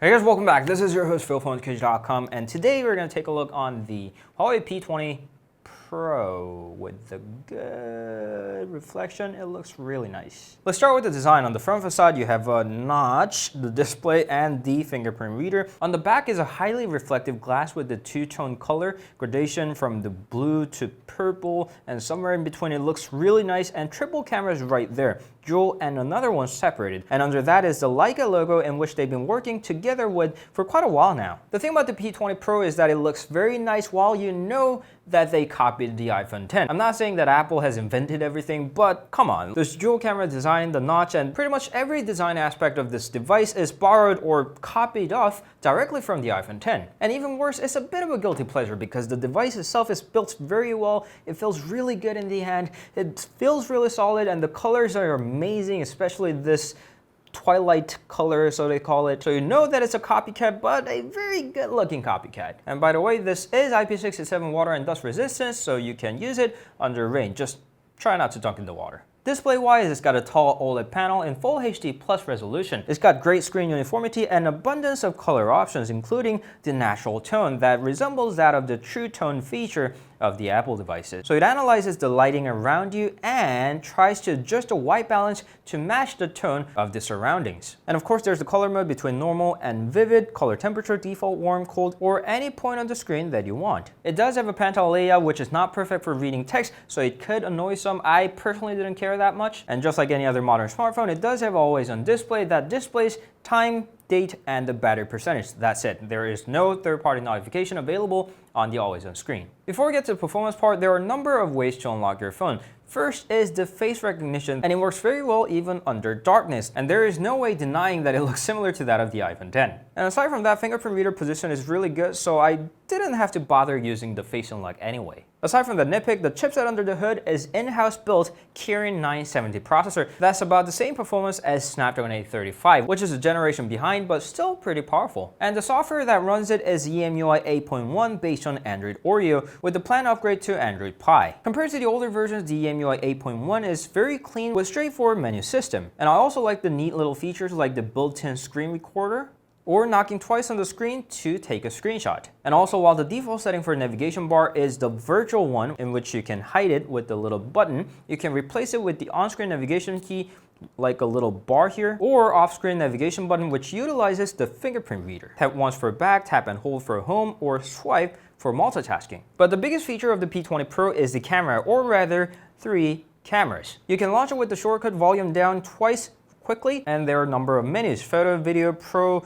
Hey guys, welcome back. This is your host Phil from underKG.com, and today we're going to take a look on the Huawei P20 Pro with the good reflection. It looks really nice. Let's start with the design. On the front facade, you have a notch, the display, and the fingerprint reader. On the back is a highly reflective glass with the two-tone color gradation from the blue to purple, and somewhere in between it looks really nice, and triple cameras right there. Dual and another one separated, and under that is the Leica logo, in which they've been working together with for quite a while now. The thing about the P20 Pro is that it looks very nice while you know that they copied the iPhone X. I'm not saying that Apple has invented everything, but come on. This dual camera design, the notch, and pretty much every design aspect of this device is borrowed or copied off directly from the iPhone X. And even worse, it's a bit of a guilty pleasure because the device itself is built very well. It feels really good in the hand. It feels really solid, and the colors are amazing, especially this twilight color, so they call it. So you know that it's a copycat, but a very good looking copycat. And by the way, this is IP67 water and dust resistance, so you can use it under rain. Just try not to dunk in the water. Display-wise, it's got a tall OLED panel in Full HD Plus resolution. It's got great screen uniformity and abundance of color options, including the natural tone that resembles that of the True Tone feature of the Apple devices. So it analyzes the lighting around you and tries to adjust the white balance to match the tone of the surroundings. And of course, there's the color mode between normal and vivid, color temperature, default, warm, cold, or any point on the screen that you want. It does have a panel layout which is not perfect for reading text, so it could annoy some. I personally didn't care that much. And just like any other modern smartphone, it does have always on display that displays time, date, and the battery percentage. That's it. There is no third-party notification available on the always on screen. Before we get to the performance part, there are a number of ways to unlock your phone. First is the face recognition, and it works very well even under darkness, and there is no way denying that it looks similar to that of the iPhone X. And aside from that, fingerprint reader position is really good, so I didn't have to bother using the face unlock anyway. Aside from the nitpick, the chipset under the hood is in-house built Kirin 970 processor. That's about the same performance as Snapdragon 835, which is a generation behind, but still pretty powerful. And the software that runs it is EMUI 8.1 based on Android Oreo, with the planned upgrade to Android Pie. Compared to the older versions, the EMUI 8.1 is very clean with straightforward menu system. And I also like the neat little features like the built-in screen recorder, or knocking twice on the screen to take a screenshot. And also, while the default setting for navigation bar is the virtual one, in which you can hide it with the little button, you can replace it with the on-screen navigation key, like a little bar here, or off-screen navigation button, which utilizes the fingerprint reader. Tap once for back, tap and hold for home, or swipe for multitasking. But the biggest feature of the P20 Pro is the camera, or rather, 3 cameras. You can launch it with the shortcut volume down twice quickly, and there are a number of menus: photo, video, pro,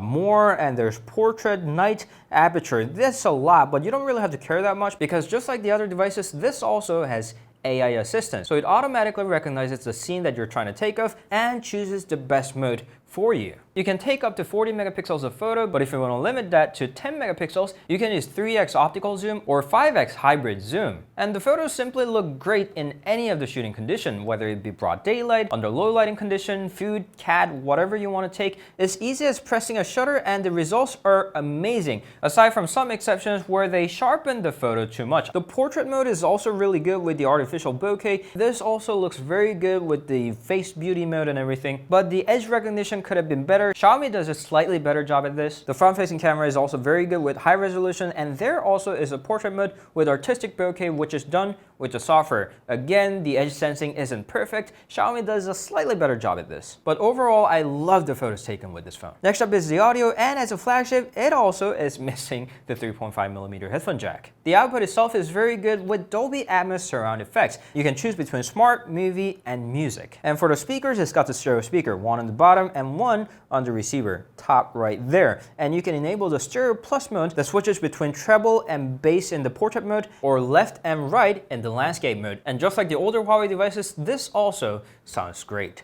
more, and there's portrait, night, aperture. That's a lot, but you don't really have to care that much because just like the other devices, this also has AI assistant. So it automatically recognizes the scene that you're trying to take of and chooses the best mode for you. You can take up to 40 megapixels of photo, but if you want to limit that to 10 megapixels, you can use 3x optical zoom or 5x hybrid zoom. And the photos simply look great in any of the shooting condition, whether it be broad daylight, under low lighting condition, food, cat, whatever you want to take. It's easy as pressing a shutter and the results are amazing, aside from some exceptions where they sharpen the photo too much. The portrait mode is also really good with the artificial bokeh. This also looks very good with the face beauty mode and everything, but the edge recognition could have been better. Xiaomi does a slightly better job at this. The front-facing camera is also very good with high resolution, and there also is a portrait mode with artistic bokeh, which is done with the software. Again, the edge sensing isn't perfect. Xiaomi does a slightly better job at this. But overall, I love the photos taken with this phone. Next up is the audio, and as a flagship, it also is missing the 3.5mm headphone jack. The output itself is very good with Dolby Atmos surround effects. You can choose between smart, movie, and music. And for the speakers, it's got the stereo speaker, one on the bottom and one on the receiver, top right there. And you can enable the stereo plus mode that switches between treble and bass in the portrait mode, or left and right in the landscape mode. And just like the older Huawei devices, this also sounds great.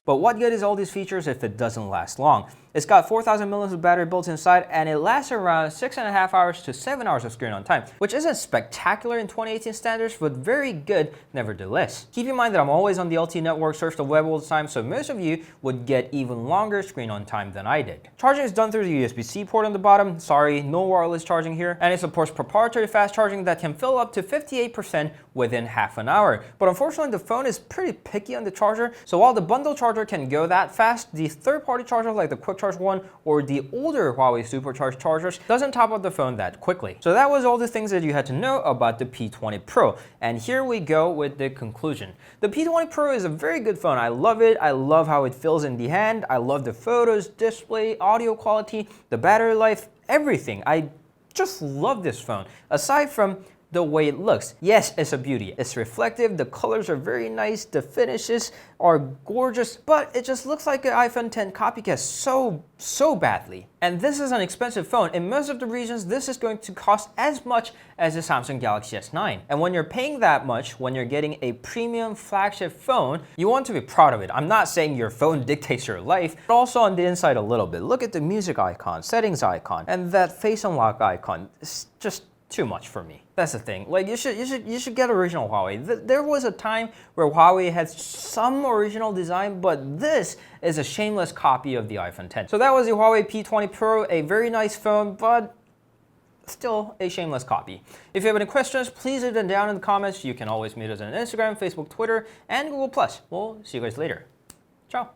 But what good is all these features if it doesn't last long? It's got 4,000 milliamps of battery built inside, and it lasts around 6.5 hours to 7 hours of screen on time, which isn't spectacular in 2018 standards, but very good nevertheless. Keep in mind that I'm always on the LTE network, surf the web all the time, so most of you would get even longer screen on time than I did. Charging is done through the USB-C port on the bottom. Sorry, no wireless charging here. And it supports proprietary fast charging that can fill up to 58% within half an hour. But unfortunately, the phone is pretty picky on the charger, so while the bundle charger can go that fast, the third-party chargers like the Quick Charge 1 or the older Huawei supercharged chargers doesn't top up the phone that quickly. So that was all the things that you had to know about the P20 Pro. And here we go with the conclusion. The P20 Pro is a very good phone. I love it. I love how it feels in the hand. I love the photos, display, audio quality, the battery life, everything. I just love this phone. Aside from the way it looks. Yes, it's a beauty. It's reflective, the colors are very nice, the finishes are gorgeous, but it just looks like an iPhone X copycat so badly. And this is an expensive phone. In most of the regions, this is going to cost as much as the Samsung Galaxy S9. And when you're paying that much, when you're getting a premium flagship phone, you want to be proud of it. I'm not saying your phone dictates your life, but also on the inside a little bit. Look at the music icon, settings icon, and that face unlock icon. It's just too much for me. That's the thing. Like you should get original Huawei. There was a time where Huawei had some original design, but this is a shameless copy of the iPhone X. So that was the Huawei P20 Pro, a very nice phone, but still a shameless copy. If you have any questions, please leave them down in the comments. You can always meet us on Instagram, Facebook, Twitter, and Google+. We'll see you guys later. Ciao.